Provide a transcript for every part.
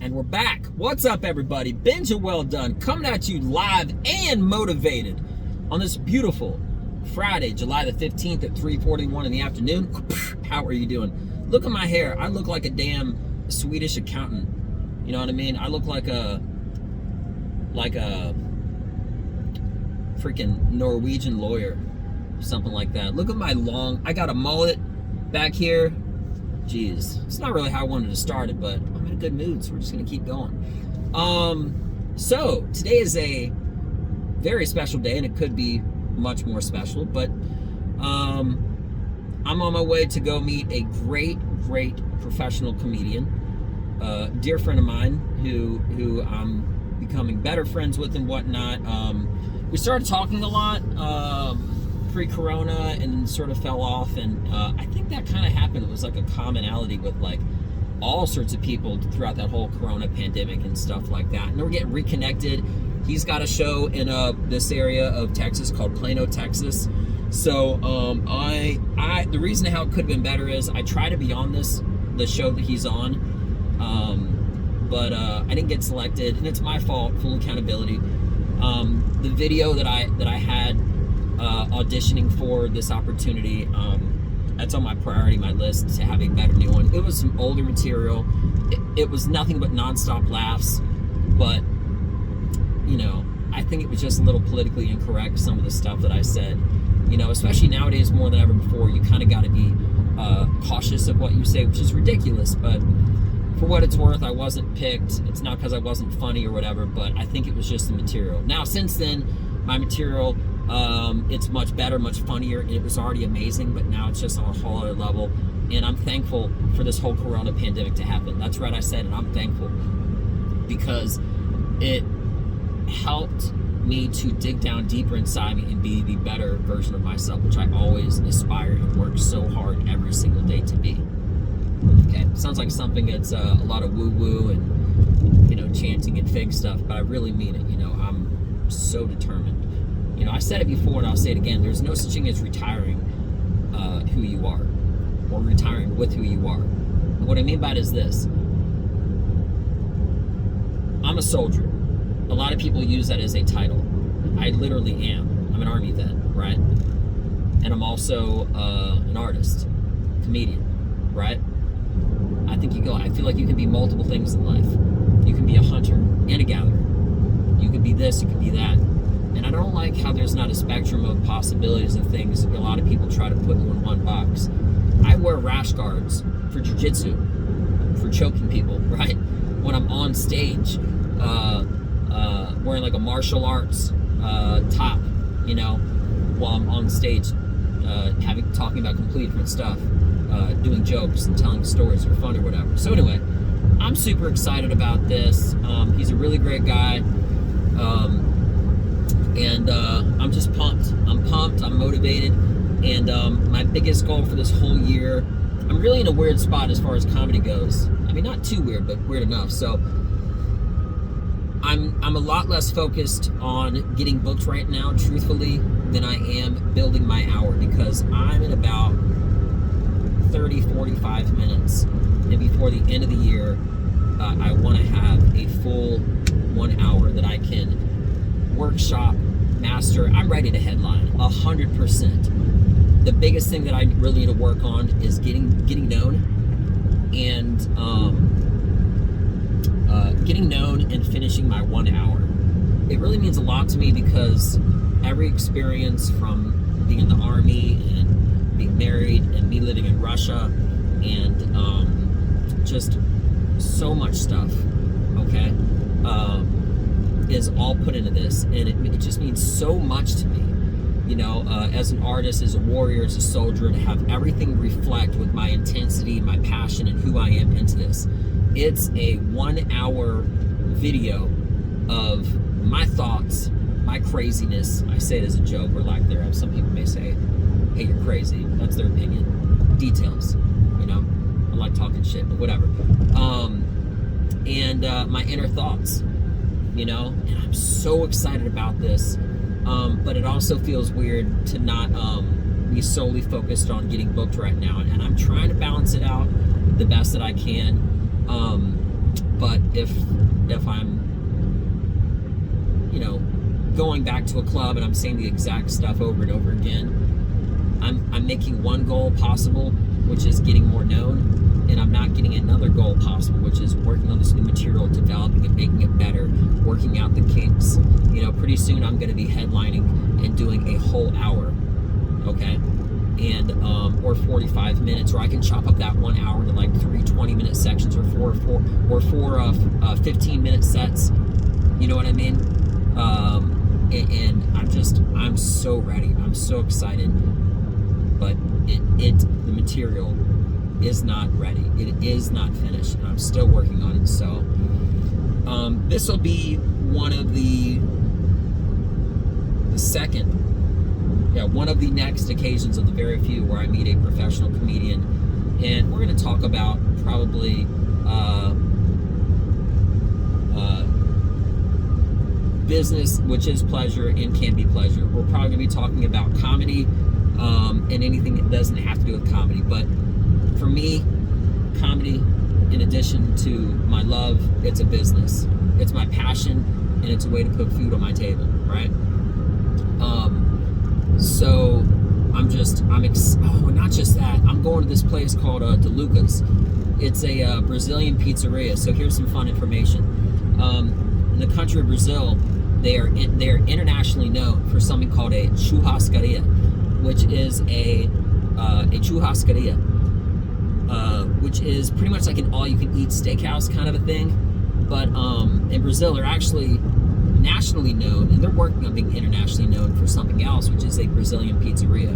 And we're back. What's up, everybody? Benja Welldone coming at you live and motivated on this beautiful Friday, July the 15th at 3:41 in the afternoon. How are you doing? Look at my hair. I look like a damn Swedish accountant. You know what I mean? I look like a freaking Norwegian lawyer, something like that. Look at my I got a mullet back here. Jeez, it's not really how I wanted to start it, but I'm in a good mood, so we're just gonna keep going. So today is a very special day, and it could be much more special, but I'm on my way to go meet a great professional comedian, dear friend of mine who I'm becoming better friends with and whatnot. We started talking a lot pre-corona and sort of fell off, and I think that kind of happened. It was like a commonality with like all sorts of people throughout that whole corona pandemic and stuff like that, and we're getting reconnected. He's got a show in this area of Texas called Plano, Texas. So the reason how it could have been better is I try to be on the show that he's on, but I didn't get selected, and it's my fault. Full accountability. The video that I had auditioning for this opportunity, that's on my my list to have a better new one. It was some older material. It was nothing but nonstop laughs, but you know, I think it was just a little politically incorrect, some of the stuff that I said. You know, especially nowadays more than ever before, you kind of got to be cautious of what you say, which is ridiculous, but for what it's worth, I wasn't picked. It's not because I wasn't funny or whatever, but I think it was just the material. Now, since then, my material, it's much better, much funnier, and it was already amazing, but now it's just on a whole other level, and I'm thankful for this whole corona pandemic to happen. That's right, I said it. I'm thankful because it helped me to dig down deeper inside me and be the better version of myself, which I always aspire and work so hard every single day to be. Okay, sounds like something that's a lot of woo-woo and, you know, chanting and fake stuff, but I really mean it. You know, I'm so determined. You know, I said it before and I'll say it again. There's no such thing as retiring who you are or retiring with who you are. And what I mean by it is this. I'm a soldier. A lot of people use that as a title. I literally am. I'm an Army vet, right? And I'm also an artist, comedian, right? I feel like you can be multiple things in life. You can be a hunter and a gatherer. You could be this, you could be that. And I don't like how there's not a spectrum of possibilities of things. A lot of people try to put you in one box. I wear rash guards for jiu-jitsu, for choking people, right? When I'm on stage, wearing like a martial arts top, you know, while I'm on stage, talking about completely different stuff, doing jokes and telling stories for fun or whatever. So anyway, I'm super excited about this. He's a really great guy, and I'm just pumped. I'm motivated, and my biggest goal for this whole year, I'm really in a weird spot as far as comedy goes. I mean, not too weird, but weird enough. So I'm a lot less focused on getting booked right now, truthfully, than I am building my hour, because I'm in about 30-45 minutes, and before the end of the year, I want to have a full 1 hour that I can workshop, master. I'm ready to headline 100%. The biggest thing that I really need to work on is getting known, and finishing my 1 hour. It really means a lot to me because every experience, from being in the Army and being married and me living in Russia and just so much stuff, okay, is all put into this, and it just means so much to me, you know, as an artist, as a warrior, as a soldier, to have everything reflect with my intensity, my passion, and who I am into this. It's a 1 hour video of my thoughts, my craziness. I say it as a joke or lack thereof. Some people may say, hey, you're crazy. That's their opinion. Details, you know. I like talking shit, but whatever. And my inner thoughts, you know. And I'm so excited about this. But it also feels weird to not be solely focused on getting booked right now. And I'm trying to balance it out the best that I can. But if I'm, going back to a club and I'm saying the exact stuff over and over again, I'm making one goal possible, which is getting more known, and I'm not getting another goal possible, which is working on this new material, developing it, making it better, working out the kinks. Pretty soon I'm going to be headlining and doing a whole hour, okay? And or 45 minutes, or I can chop up that 1 hour into like 3 20-minute sections, or four 15-minute sets. You know what I mean? And I'm so ready. I'm so excited. But the material is not ready. It is not finished, and I'm still working on it. So this will be one of one of the next occasions of the very few where I meet a professional comedian, and we're going to talk about probably business, which is pleasure and can be pleasure. We're probably going to be talking about comedy and anything that doesn't have to do with comedy. But for me, comedy, in addition to my love, it's a business. It's my passion, and it's a way to put food on my table, right? So not just that. I'm going to this place called De Luca's. It's a Brazilian pizzeria. So here's some fun information. In the country of Brazil, they are internationally known for something called a churrascaria, which is a churrascaria, which is pretty much like an all-you-can-eat steakhouse kind of a thing. But in Brazil, they're actually nationally known, and they're working on being internationally known for something else, which is a Brazilian pizzeria.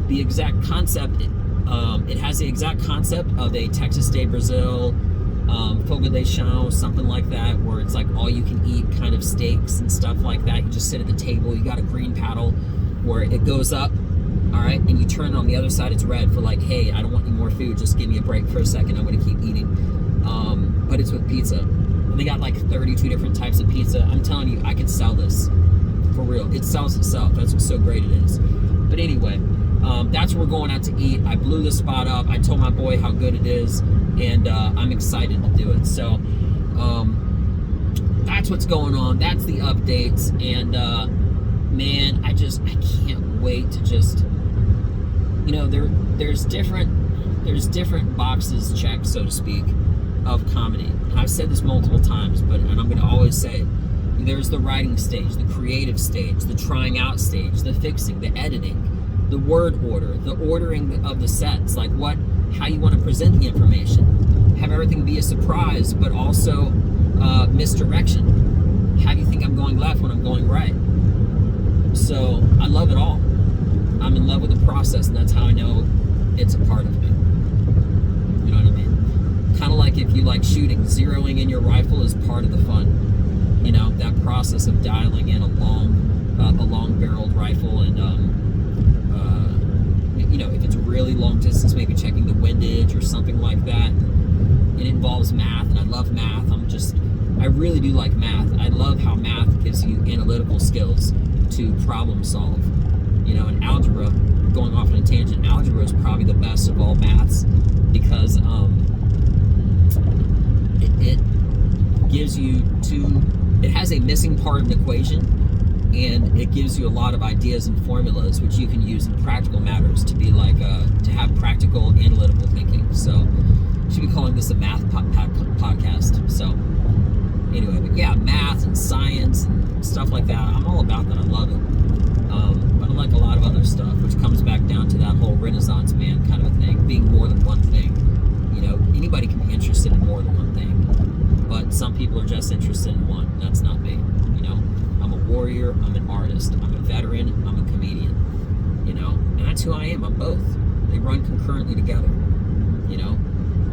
The exact concept, it has the exact concept of a Texas de Brazil, fogo de chão, something like that, where it's like all you can eat kind of steaks and stuff like that. You just sit at the table, you got a green paddle where it goes up, all right, and you turn it on the other side, it's red for like, hey, I don't want any more food, just give me a break for a second, I'm going to keep eating. But it's with pizza. And they got like 32 different types of pizza. I'm telling you, I could sell this for real. It sells itself. That's what's so great it is. But anyway, that's where we're going out to eat. I blew the spot up. I told my boy how good it is, and I'm excited to do it. So that's what's going on. That's the updates. And man, I can't wait to just, there's different boxes checked, so to speak, of comedy. And I've said this multiple times, and I'm going to always say it. There's the writing stage, the creative stage, the trying out stage, the fixing, the editing, the word order, the ordering of the sets, like how you want to present the information. Have everything be a surprise, but also misdirection. How do you think I'm going left when I'm going right? So I love it all. I'm in love with the process, and that's how I know it's a part of me. You know what I mean? Kind of like if you like shooting, zeroing in your rifle is part of the fun. That process of dialing in a long-barreled rifle, and if it's really long distance, maybe checking the windage or something like that. It involves math, and I love math. I really do like math. I love how math gives you analytical skills to problem solve. And algebra, going off on a tangent, algebra is probably the best of all maths because it gives you it has a missing part of an equation, and it gives you a lot of ideas and formulas which you can use in practical matters to be like to have practical analytical thinking. So should be calling this a math podcast. So anyway, but yeah, math and science and stuff like that, I'm all about that. I love it. But I like a lot of other stuff, which comes back down to that whole Renaissance man kind of a thing, being more than one thing. Anybody can be interested in more than one thing, but some people are just interested in one. That's not me. I'm a warrior, I'm an artist, I'm a veteran, I'm a comedian, and that's who I am. I'm both. They run concurrently together,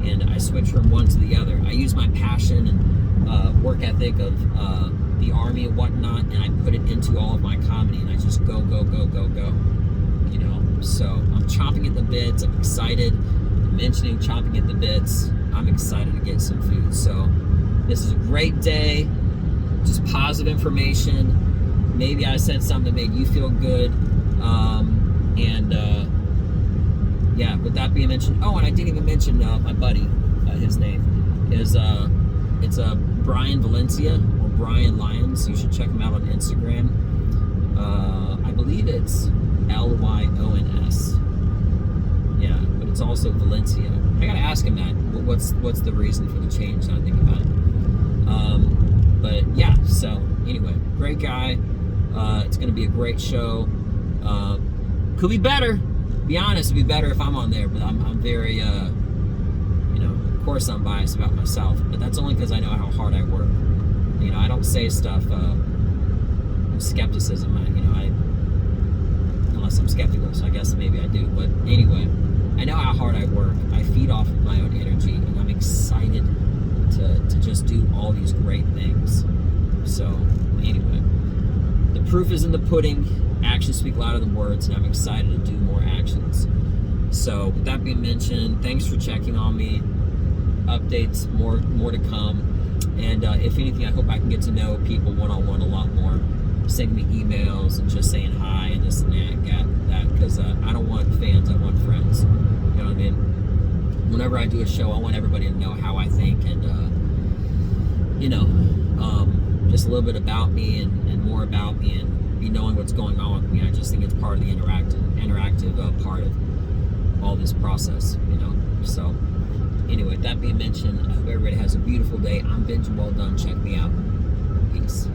and I switch from one to the other. I use my passion and work ethic of the Army and whatnot, and I put it into all of my comedy, and I just go, so I'm chomping at the bits. I'm excited. Mentioning chomping at the bits, I'm excited to get some food. So this is a great day, just positive information. Maybe I said something that made you feel good, with that being mentioned, and I didn't even mention my buddy. His name is It's Brian Valencia or Brian Lyons. You should check him out on Instagram. I believe it's Lyons. Yeah, but it's also Valencia. I gotta ask him that. What's the reason for the change? Now I think about it. But yeah. So anyway, great guy. It's gonna be a great show. Could be better. Be honest, it'd be better if I'm on there. But I'm very of course I'm biased about myself, but that's only because I know how hard I work. I don't say stuff with skepticism. Unless I'm skeptical, so I guess maybe I do. But anyway, I know how hard I work. I feed off of my own energy, and I'm excited to just do all these great things. So anyway, the proof is in the pudding. Actions speak louder than words, and I'm excited to do more actions. So with that being mentioned, thanks for checking on me. Updates, more to come. And if anything, I hope I can get to know people one-on-one a lot more. Sending me emails and just saying hi and this and that, because I don't want fans, I want friends. You know what I mean? Whenever I do a show, I want everybody to know how I think and just a little bit about me and more about me and be knowing what's going on with me. I just think it's part of the interactive part of all this process, So anyway, that being mentioned, I hope everybody has a beautiful day. I'm Benja Welldone. Check me out. Peace.